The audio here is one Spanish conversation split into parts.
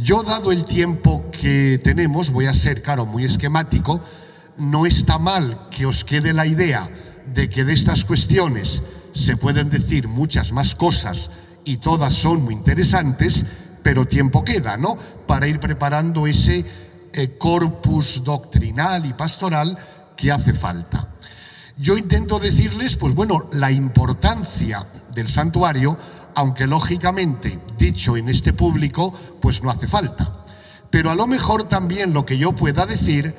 Yo, dado el tiempo que tenemos, voy a ser, claro, muy esquemático. No está mal que os quede la idea de que de estas cuestiones se pueden decir muchas más cosas y todas son muy interesantes, pero tiempo queda, ¿no?, para ir preparando ese corpus doctrinal y pastoral que hace falta. Yo intento decirles, pues bueno, la importancia del santuario, aunque lógicamente, dicho en este público, pues no hace falta. Pero a lo mejor también lo que yo pueda decir,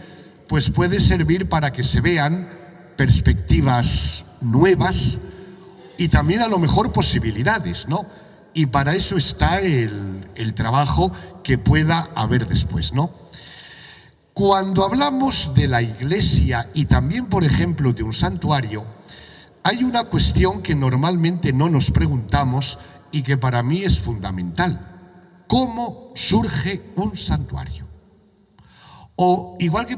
pues puede servir para que se vean perspectivas nuevas y también a lo mejor posibilidades, ¿no? Y para eso está el trabajo que pueda haber después, ¿no? Cuando hablamos de la Iglesia y también, por ejemplo, de un santuario, hay una cuestión que normalmente no nos preguntamos y que para mí es fundamental. ¿Cómo surge un santuario? O igual que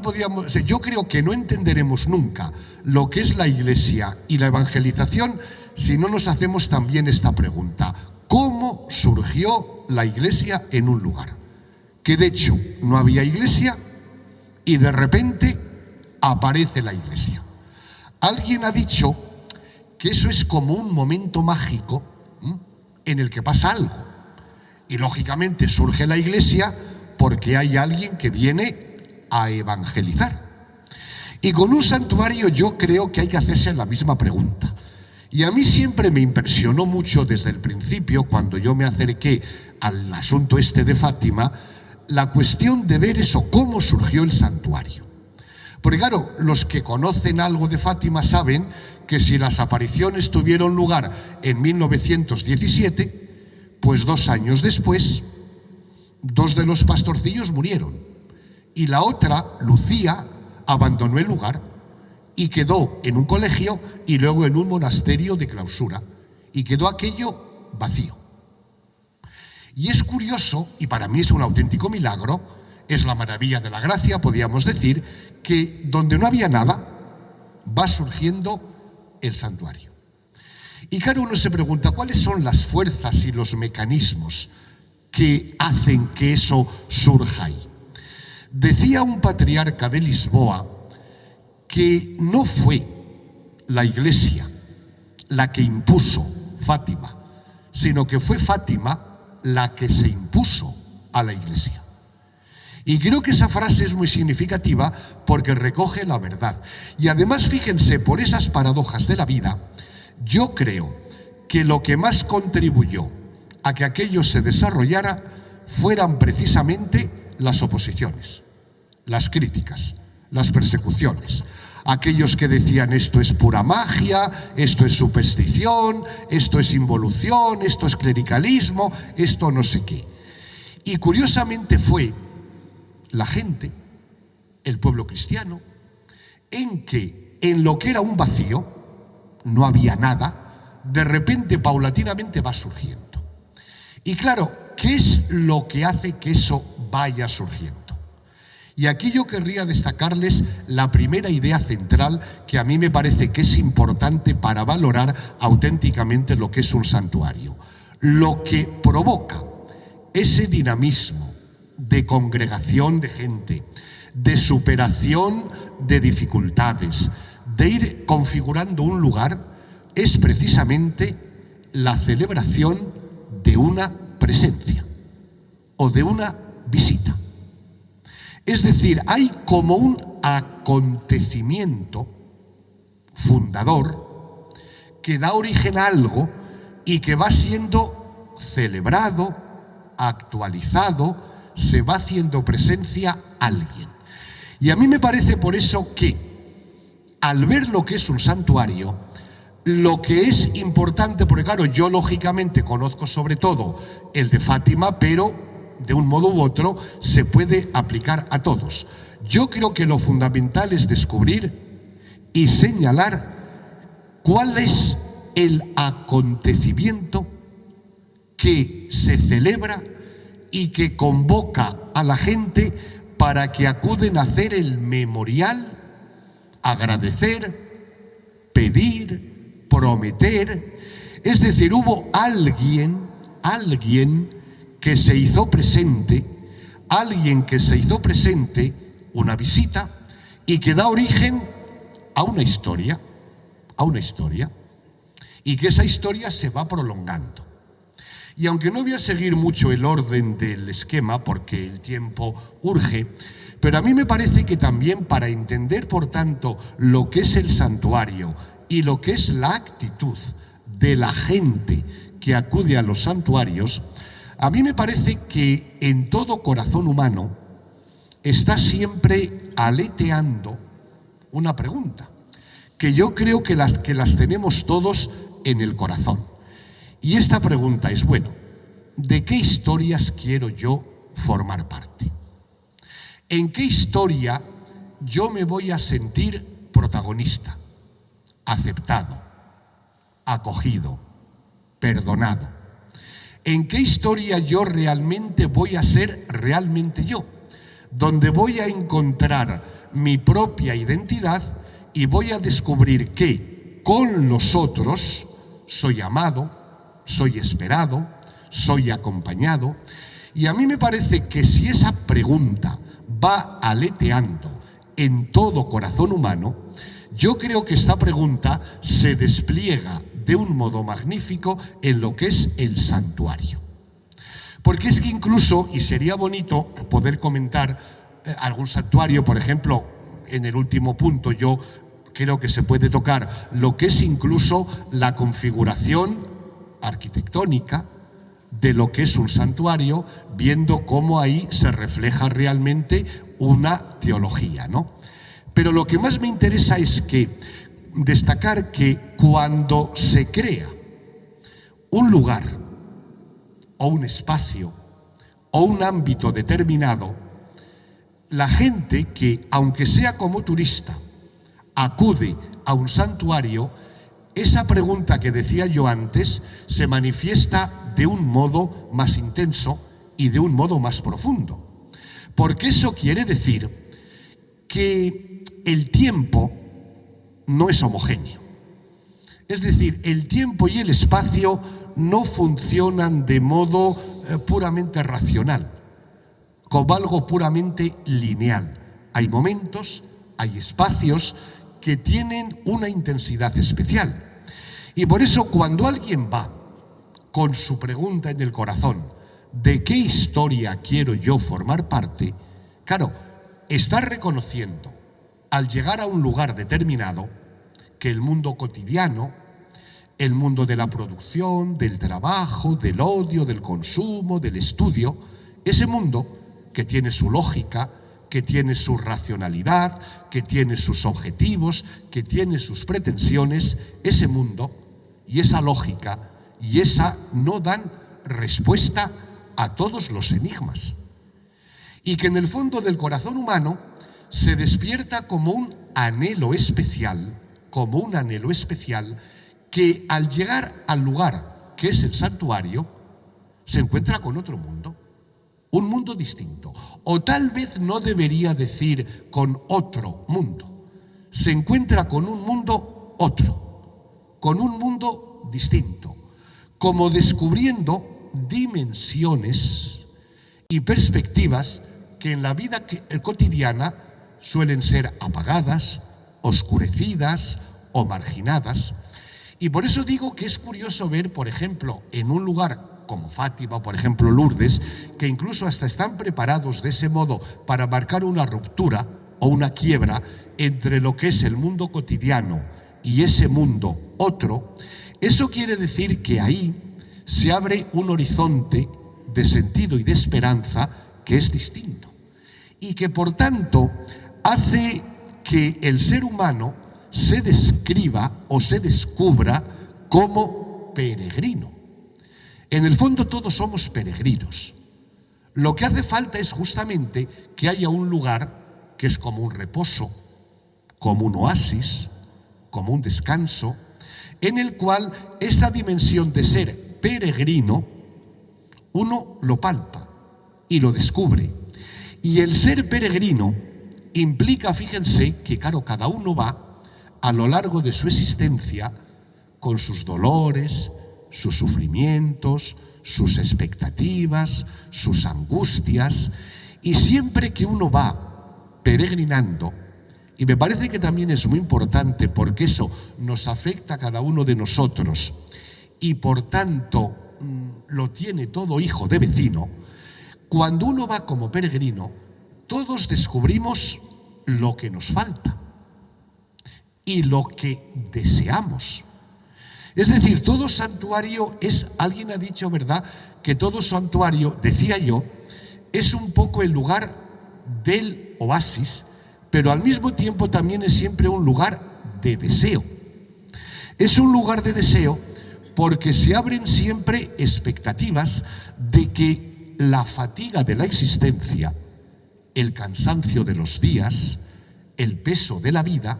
yo creo que no entenderemos nunca lo que es la Iglesia y la evangelización si no nos hacemos también esta pregunta. ¿Cómo surgió la Iglesia en un lugar? Que de hecho no había Iglesia y de repente aparece la Iglesia. Alguien ha dicho que eso es como un momento mágico en el que pasa algo. Y lógicamente surge la Iglesia porque hay alguien que viene a evangelizar. Y con un santuario yo creo que hay que hacerse la misma pregunta. Y a mí siempre me impresionó mucho desde el principio, cuando yo me acerqué al asunto este de Fátima, la cuestión de ver eso, cómo surgió el santuario. Porque claro, los que conocen algo de Fátima saben que si las apariciones tuvieron lugar en 1917, pues 2 años después, 2 de los pastorcillos murieron. Y la otra, Lucía, abandonó el lugar y quedó en un colegio y luego en un monasterio de clausura. Y quedó aquello vacío. Y es curioso, y para mí es un auténtico milagro, es la maravilla de la gracia, podríamos decir, que donde no había nada, va surgiendo el santuario. Y claro, uno se pregunta, ¿cuáles son las fuerzas y los mecanismos que hacen que eso surja ahí? Decía un patriarca de Lisboa que no fue la Iglesia la que impuso Fátima, sino que fue Fátima la que se impuso a la Iglesia. Y creo que esa frase es muy significativa porque recoge la verdad. Y además, fíjense, por esas paradojas de la vida, yo creo que lo que más contribuyó a que aquello se desarrollara fueran precisamente las oposiciones, las críticas, las persecuciones. Aquellos que decían esto es pura magia, esto es superstición, esto es involución, esto es clericalismo, esto no sé qué. Y curiosamente fue la gente, el pueblo cristiano, en que en lo que era un vacío, no había nada, de repente, paulatinamente va surgiendo. Y claro, ¿qué es lo que hace que eso vaya surgiendo? Y aquí yo querría destacarles la primera idea central que a mí me parece que es importante para valorar auténticamente lo que es un santuario. Lo que provoca ese dinamismo de congregación de gente, de superación de dificultades, de ir configurando un lugar, es precisamente la celebración de una presencia o de una visita. Es decir, hay como un acontecimiento fundador que da origen a algo y que va siendo celebrado, actualizado, se va haciendo presencia alguien. Y a mí me parece por eso que al ver lo que es un santuario, lo que es importante, porque claro, yo lógicamente conozco sobre todo el de Fátima, pero de un modo u otro se puede aplicar a todos. Yo creo que lo fundamental es descubrir y señalar cuál es el acontecimiento que se celebra y que convoca a la gente para que acuden a hacer el memorial, agradecer, pedir, prometer. Es decir, hubo alguien que se hizo presente alguien que se hizo presente, una visita, y que da origen a una historia, y que esa historia se va prolongando. Y aunque no voy a seguir mucho el orden del esquema, porque el tiempo urge, pero a mí me parece que también para entender, por tanto, lo que es el santuario y lo que es la actitud de la gente que acude a los santuarios, a mí me parece que en todo corazón humano está siempre aleteando una pregunta, que yo creo que las tenemos todos en el corazón. Y esta pregunta es, bueno, ¿de qué historias quiero yo formar parte? ¿En qué historia yo me voy a sentir protagonista, aceptado, acogido, perdonado? ¿En qué historia yo realmente voy a ser realmente yo? Donde voy a encontrar mi propia identidad y voy a descubrir que con los otros soy amado, soy esperado, soy acompañado. Y a mí me parece que si esa pregunta va aleteando en todo corazón humano, yo creo que esta pregunta se despliega de un modo magnífico en lo que es el santuario. Porque es que incluso, y sería bonito poder comentar algún santuario, por ejemplo, en el último punto yo creo que se puede tocar lo que es incluso la configuración arquitectónica de lo que es un santuario, viendo cómo ahí se refleja realmente una teología, ¿no? Pero lo que más me interesa es que destacar que cuando se crea un lugar o un espacio o un ámbito determinado, la gente que, aunque sea como turista, acude a un santuario, esa pregunta que decía yo antes se manifiesta de un modo más intenso y de un modo más profundo. Porque eso quiere decir que el tiempo no es homogéneo. Es decir, el tiempo y el espacio no funcionan de modo puramente racional, como algo puramente lineal. Hay momentos, hay espacios que tienen una intensidad especial. Y por eso cuando alguien va con su pregunta en el corazón, ¿de qué historia quiero yo formar parte? Claro, está reconociendo al llegar a un lugar determinado que el mundo cotidiano, el mundo de la producción, del trabajo, del odio, del consumo, del estudio, ese mundo que tiene su lógica, que tiene su racionalidad, que tiene sus objetivos, que tiene sus pretensiones, ese mundo y esa lógica y esa no dan respuesta a todos los enigmas. Y que en el fondo del corazón humano se despierta como un anhelo especial, que al llegar al lugar que es el santuario, se encuentra con otro mundo. Un mundo distinto, o tal vez no debería decir con otro mundo, se encuentra con un mundo otro, con un mundo distinto, como descubriendo dimensiones y perspectivas que en la vida cotidiana suelen ser apagadas, oscurecidas o marginadas. Y por eso digo que es curioso ver, por ejemplo, en un lugar como Fátima, por ejemplo Lourdes, que incluso hasta están preparados de ese modo para marcar una ruptura o una quiebra entre lo que es el mundo cotidiano y ese mundo otro. Eso quiere decir que ahí se abre un horizonte de sentido y de esperanza que es distinto y que por tanto hace que el ser humano se describa o se descubra como peregrino. En el fondo todos somos peregrinos. Lo que hace falta es justamente que haya un lugar que es como un reposo, como un oasis, como un descanso, en el cual esta dimensión de ser peregrino, uno lo palpa y lo descubre. Y el ser peregrino implica, fíjense, que claro, cada uno va a lo largo de su existencia con sus dolores, sus sufrimientos, sus expectativas, sus angustias, Y siempre que uno va peregrinando, y me parece que también es muy importante porque eso nos afecta a cada uno de nosotros y por tanto lo tiene todo hijo de vecino, cuando uno va como peregrino, todos descubrimos lo que nos falta y lo que deseamos. Es decir, todo santuario es, alguien ha dicho, ¿verdad?, que todo santuario, decía yo, es un poco el lugar del oasis, pero al mismo tiempo también es siempre un lugar de deseo. Es un lugar de deseo porque se abren siempre expectativas de que la fatiga de la existencia, el cansancio de los días, el peso de la vida,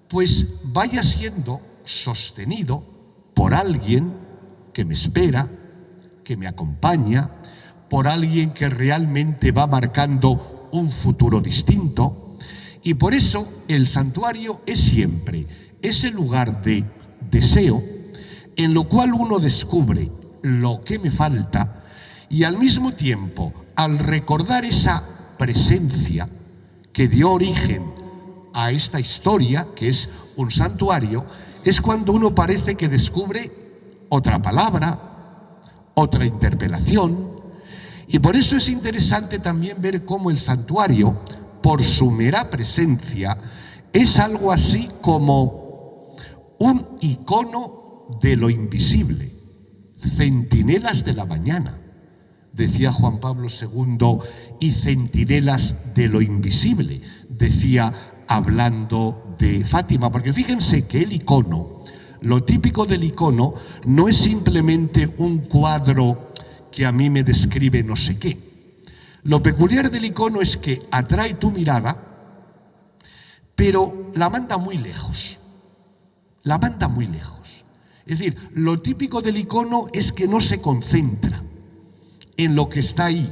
pues vaya siendo sostenido por alguien que me espera, que me acompaña, por alguien que realmente va marcando un futuro distinto. Y por eso el santuario es siempre ese lugar de deseo en lo cual uno descubre lo que me falta y al mismo tiempo, al recordar esa presencia que dio origen a esta historia, que es un santuario, es cuando uno parece que descubre otra palabra, otra interpelación. Y por eso es interesante también ver cómo el santuario, por su mera presencia, es algo así como un icono de lo invisible, centinelas de la mañana, decía Juan Pablo II, y centinelas de lo invisible, decía hablando de Fátima, porque fíjense que el icono, lo típico del icono, no es simplemente un cuadro que a mí me describe no sé qué. Lo peculiar del icono es que atrae tu mirada, pero la manda muy lejos. La manda muy lejos. Es decir, lo típico del icono es que no se concentra en lo que está ahí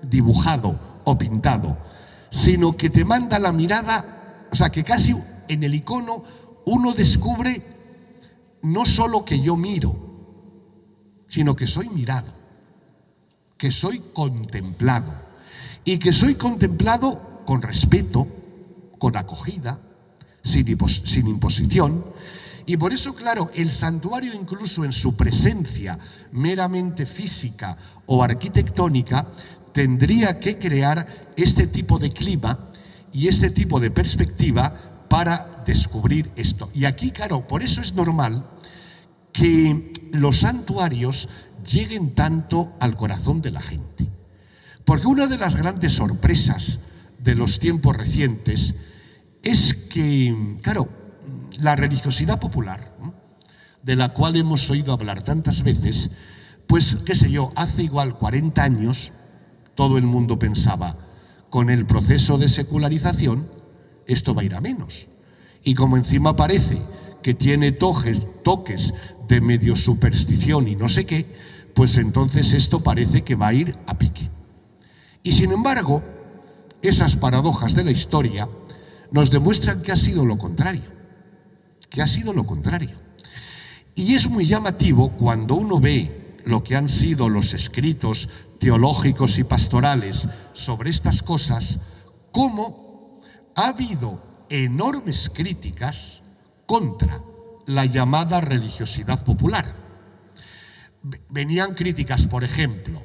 dibujado o pintado, sino que te manda la mirada, o sea, que casi en el icono uno descubre no solo que yo miro, sino que soy mirado, que soy contemplado, y que soy contemplado con respeto, con acogida, sin imposición. Y por eso, claro, el santuario, incluso en su presencia meramente física o arquitectónica, tendría que crear este tipo de clima y este tipo de perspectiva para descubrir esto. Y aquí, claro, por eso es normal que los santuarios lleguen tanto al corazón de la gente. Porque una de las grandes sorpresas de los tiempos recientes es que, claro, la religiosidad popular, de la cual hemos oído hablar tantas veces, pues, qué sé yo, hace igual 40 años todo el mundo pensaba, con el proceso de secularización, esto va a ir a menos. Y como encima parece que tiene toques de medio superstición y no sé qué, pues entonces esto parece que va a ir a pique. Y sin embargo, esas paradojas de la historia nos demuestran que ha sido lo contrario, que ha sido lo contrario. Y es muy llamativo cuando uno ve lo que han sido los escritos teológicos y pastorales sobre estas cosas, cómo ha habido enormes críticas contra la llamada religiosidad popular. Venían críticas, por ejemplo,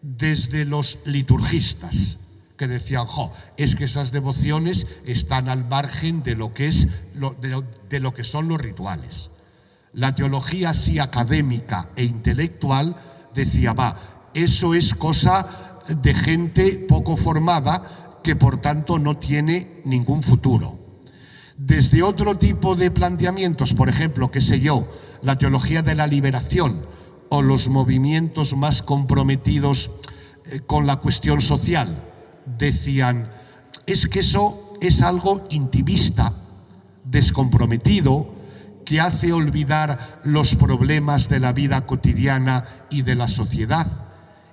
desde los liturgistas, que decían, es que esas devociones están al margen de lo que lo que son los rituales. La teología así académica e intelectual decía, eso es cosa de gente poco formada que por tanto no tiene ningún futuro. Desde otro tipo de planteamientos, por ejemplo, qué sé yo, la teología de la liberación o los movimientos más comprometidos con la cuestión social, decían, es que eso es algo intimista, descomprometido, que hace olvidar los problemas de la vida cotidiana y de la sociedad.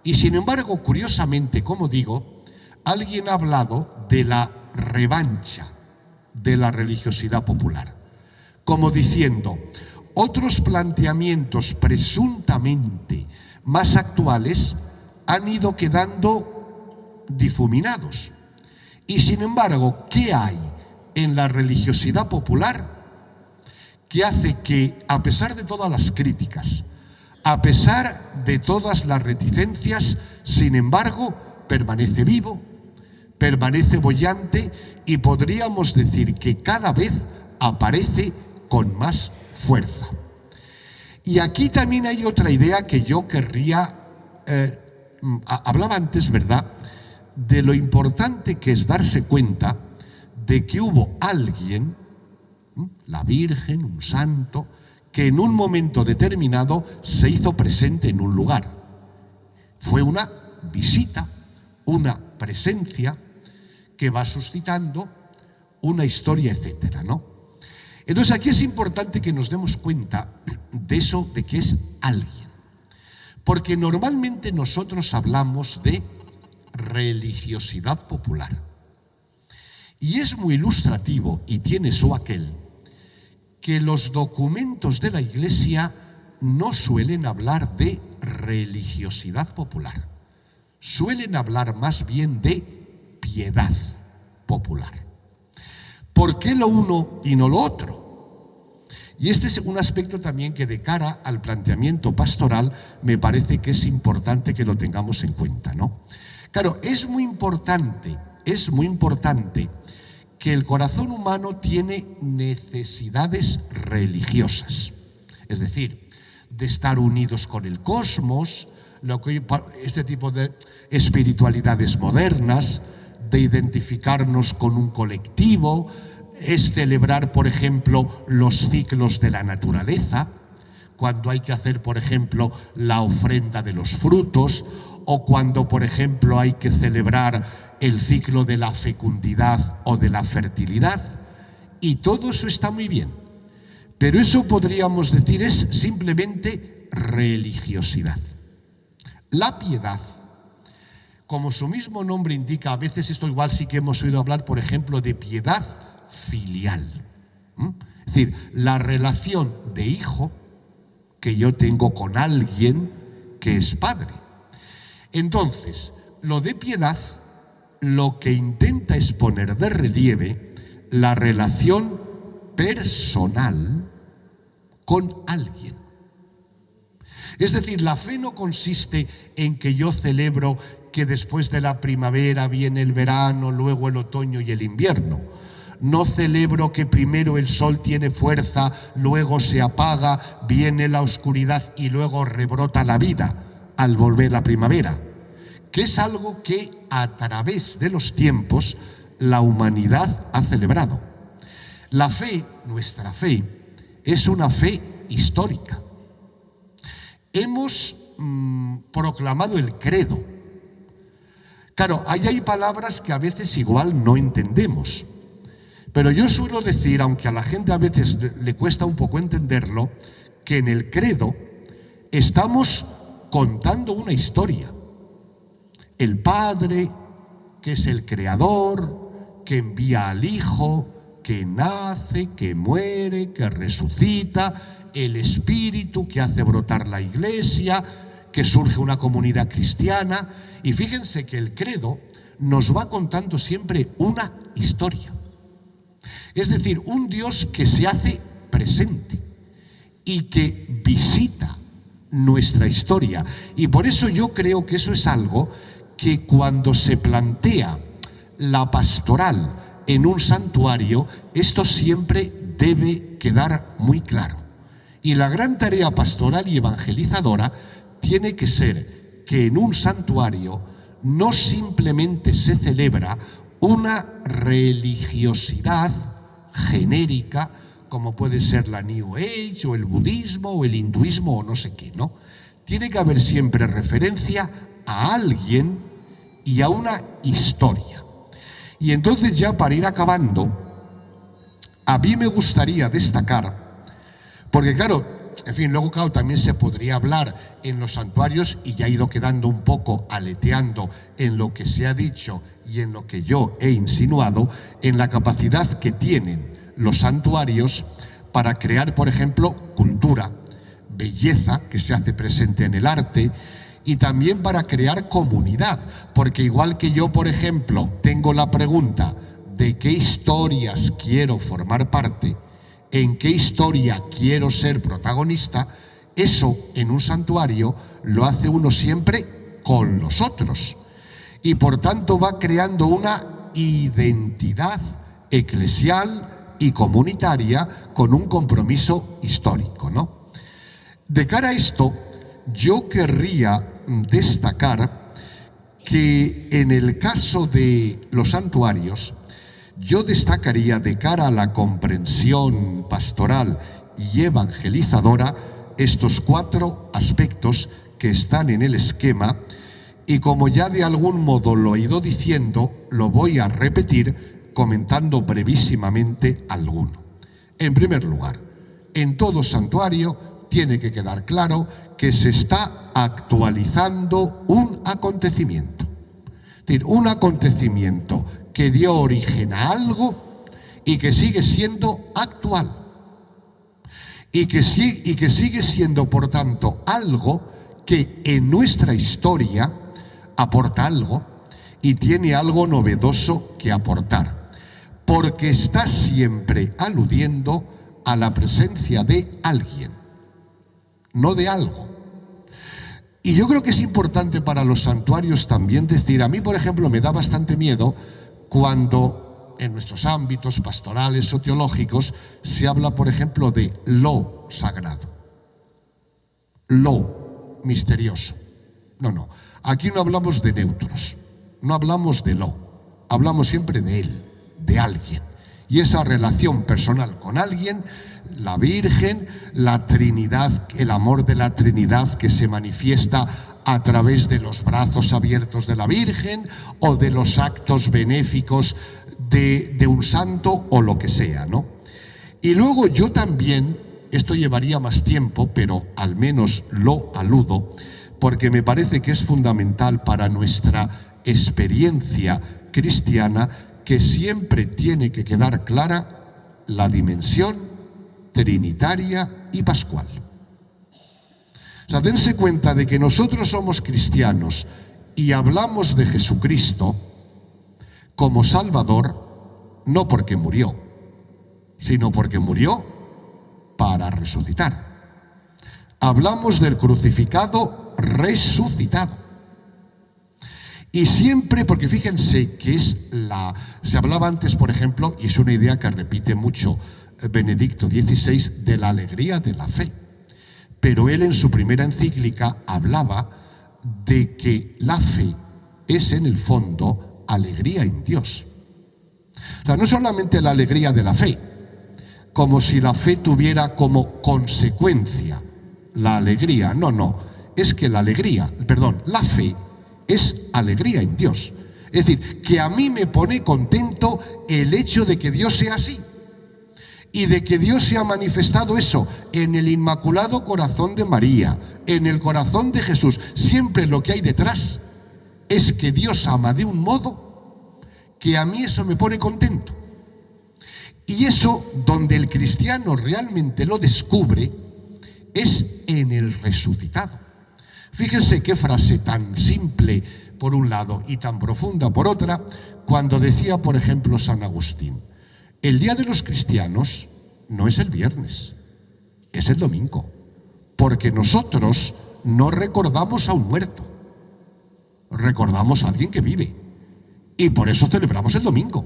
Y sin embargo, curiosamente, como digo, alguien ha hablado de la revancha de la religiosidad popular, como diciendo, otros planteamientos presuntamente más actuales han ido quedando difuminados. Y sin embargo, ¿qué hay en la religiosidad popular que hace que, a pesar de todas las críticas, a pesar de todas las reticencias, sin embargo, permanece vivo, permanece boyante y podríamos decir que cada vez aparece con más fuerza? Y aquí también hay otra idea que yo querría, hablaba antes, ¿verdad?, de lo importante que es darse cuenta de que hubo alguien, la Virgen, un santo, que en un momento determinado se hizo presente en un lugar. Fue una visita, una presencia que va suscitando una historia, etcétera, ¿no? Entonces aquí es importante que nos demos cuenta de eso, de que es alguien. Porque normalmente nosotros hablamos de religiosidad popular. Y es muy ilustrativo, y tiene su aquel, que los documentos de la Iglesia no suelen hablar de religiosidad popular. Suelen hablar más bien de piedad popular. ¿Por qué lo uno y no lo otro? Y este es un aspecto también que, de cara al planteamiento pastoral, me parece que es importante que lo tengamos en cuenta, ¿no? Claro, es muy importante que el corazón humano tiene necesidades religiosas, es decir, de estar unidos con el cosmos, este tipo de espiritualidades modernas, de identificarnos con un colectivo, es celebrar, por ejemplo, los ciclos de la naturaleza, cuando hay que hacer, por ejemplo, la ofrenda de los frutos, o cuando, por ejemplo, hay que celebrar el ciclo de la fecundidad o de la fertilidad. Y todo eso está muy bien, pero eso podríamos decir es simplemente religiosidad. La piedad, como su mismo nombre indica, a veces esto igual sí que hemos oído hablar, por ejemplo, de piedad filial. Es decir, la relación de hijo que yo tengo con alguien que es padre. Entonces, lo de piedad lo que intenta es poner de relieve la relación personal con alguien. Es decir, la fe no consiste en que yo celebro que después de la primavera viene el verano, luego el otoño y el invierno. No celebro que primero el sol tiene fuerza, luego se apaga, viene la oscuridad y luego rebrota la vida al volver la primavera, que es algo que a través de los tiempos la humanidad ha celebrado. La fe, nuestra fe, es una fe histórica. Hemos proclamado el credo. Claro, ahí hay palabras que a veces igual no entendemos, pero yo suelo decir, aunque a la gente a veces le cuesta un poco entenderlo, que en el credo estamos contando una historia. El Padre, que es el Creador, que envía al Hijo, que nace, que muere, que resucita, el Espíritu que hace brotar la Iglesia, que surge una comunidad cristiana. Y fíjense que el credo nos va contando siempre una historia. Es decir, un Dios que se hace presente y que visita nuestra historia. Y por eso yo creo que eso es algo que cuando se plantea la pastoral en un santuario, esto siempre debe quedar muy claro. Y la gran tarea pastoral y evangelizadora tiene que ser que en un santuario no simplemente se celebra una religiosidad genérica, como puede ser la New Age o el budismo o el hinduismo o no sé qué, ¿no? Tiene que haber siempre referencia a alguien y a una historia. Y entonces, ya para ir acabando, a mí me gustaría destacar, porque claro, en fin, luego claro, también se podría hablar en los santuarios, y ya ha ido quedando un poco aleteando en lo que se ha dicho y en lo que yo he insinuado, en la capacidad que tienen los santuarios para crear, por ejemplo, cultura, belleza que se hace presente en el arte, y también para crear comunidad, porque igual que yo, por ejemplo, tengo la pregunta de qué historias quiero formar parte, en qué historia quiero ser protagonista, eso en un santuario lo hace uno siempre con los otros y por tanto va creando una identidad eclesial y comunitaria con un compromiso histórico, ¿no? De cara a esto, yo querría destacar que en el caso de los santuarios, yo destacaría de cara a la comprensión pastoral y evangelizadora estos 4 aspectos que están en el esquema y como ya de algún modo lo he ido diciendo, lo voy a repetir comentando brevísimamente alguno. En primer lugar, en todo santuario tiene que quedar claro que se está actualizando un acontecimiento. Es decir, un acontecimiento que dio origen a algo y que sigue siendo actual. Y que sigue siendo, por tanto, algo que en nuestra historia aporta algo y tiene algo novedoso que aportar. Porque está siempre aludiendo a la presencia de alguien, no de algo. Y yo creo que es importante para los santuarios también decir, a mí, por ejemplo, me da bastante miedo cuando en nuestros ámbitos pastorales o teológicos se habla, por ejemplo, de lo sagrado, lo misterioso. No, aquí no hablamos de neutros, no hablamos de lo, hablamos siempre de él, de alguien. Y esa relación personal con alguien, la Virgen, la Trinidad, el amor de la Trinidad que se manifiesta a través de los brazos abiertos de la Virgen o de los actos benéficos de un santo o lo que sea, ¿no? Y luego yo también, esto llevaría más tiempo, pero al menos lo aludo, porque me parece que es fundamental para nuestra experiencia cristiana que siempre tiene que quedar clara la dimensión trinitaria y pascual. O sea, dense cuenta de que nosotros somos cristianos y hablamos de Jesucristo como Salvador, no porque murió, sino porque murió para resucitar. Hablamos del crucificado resucitado. Y siempre, porque fíjense que se hablaba antes, por ejemplo, y es una idea que repite mucho Benedicto XVI, de la alegría de la fe. Pero él en su primera encíclica hablaba de que la fe es en el fondo alegría en Dios. O sea, no solamente la alegría de la fe, como si la fe tuviera como consecuencia la alegría. No, es que la fe es alegría en Dios. Es decir, que a mí me pone contento el hecho de que Dios sea así. Y de que Dios se ha manifestado eso en el Inmaculado Corazón de María, en el corazón de Jesús. Siempre lo que hay detrás es que Dios ama de un modo que a mí eso me pone contento. Y eso, donde el cristiano realmente lo descubre, es en el resucitado. Fíjense qué frase tan simple por un lado y tan profunda por otra, cuando decía, por ejemplo, San Agustín: el día de los cristianos no es el viernes, es el domingo, porque nosotros no recordamos a un muerto, recordamos a alguien que vive, y por eso celebramos el domingo,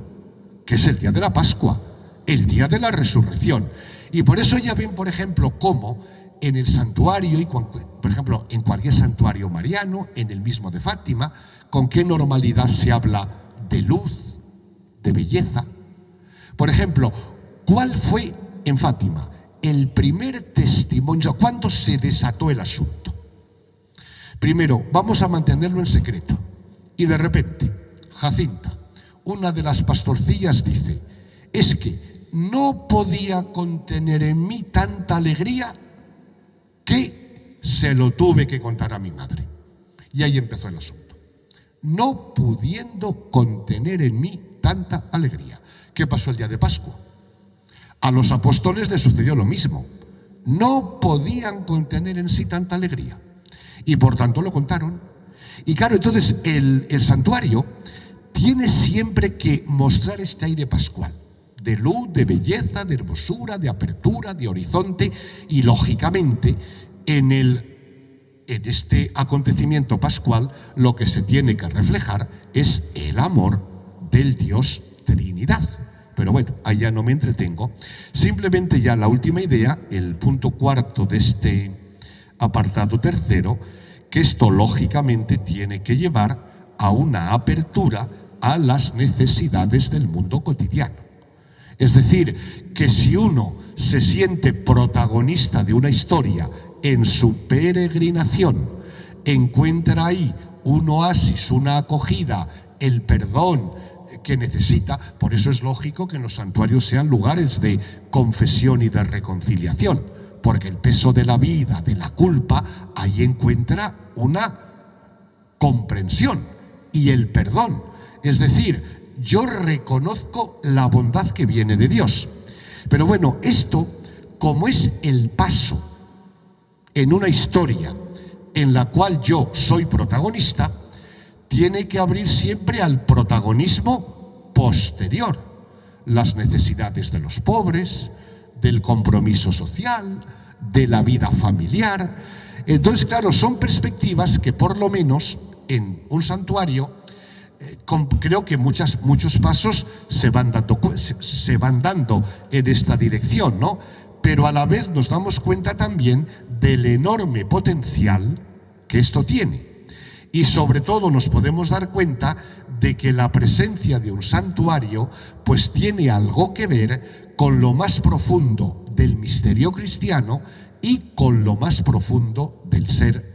que es el día de la Pascua, el día de la resurrección. Y por eso ya ven, por ejemplo, cómo en el santuario, y por ejemplo, en cualquier santuario mariano, en el mismo de Fátima, con qué normalidad se habla de luz, de belleza. Por ejemplo, ¿cuál fue en Fátima el primer testimonio? ¿Cuándo se desató el asunto? Primero, vamos a mantenerlo en secreto. Y de repente, Jacinta, una de las pastorcillas, dice: es que no podía contener en mí tanta alegría que se lo tuve que contar a mi madre. Y ahí empezó el asunto. No pudiendo contener en mí tanta alegría. ¿Qué pasó el día de Pascua? A los apóstoles les sucedió lo mismo. No podían contener en sí tanta alegría. Y por tanto lo contaron. Y claro, entonces el santuario tiene siempre que mostrar este aire pascual, de luz, de belleza, de hermosura, de apertura, de horizonte, y lógicamente en este acontecimiento pascual lo que se tiene que reflejar es el amor del Dios Trinidad. Pero bueno, ahí ya no me entretengo. Simplemente ya la última idea, el punto cuarto de este apartado tercero, que esto lógicamente tiene que llevar a una apertura a las necesidades del mundo cotidiano. Es decir, que si uno se siente protagonista de una historia en su peregrinación, encuentra ahí un oasis, una acogida, el perdón que necesita. Por eso es lógico que en los santuarios sean lugares de confesión y de reconciliación, porque el peso de la vida, de la culpa, ahí encuentra una comprensión y el perdón. Es decir, yo reconozco la bondad que viene de Dios. Pero bueno, esto, como es el paso en una historia en la cual yo soy protagonista, tiene que abrir siempre al protagonismo posterior. Las necesidades de los pobres, del compromiso social, de la vida familiar. Entonces, claro, son perspectivas que por lo menos en un santuario creo que muchos pasos se van dando en esta dirección, ¿no? Pero a la vez nos damos cuenta también del enorme potencial que esto tiene. Y sobre todo nos podemos dar cuenta de que la presencia de un santuario pues tiene algo que ver con lo más profundo del misterio cristiano y con lo más profundo del ser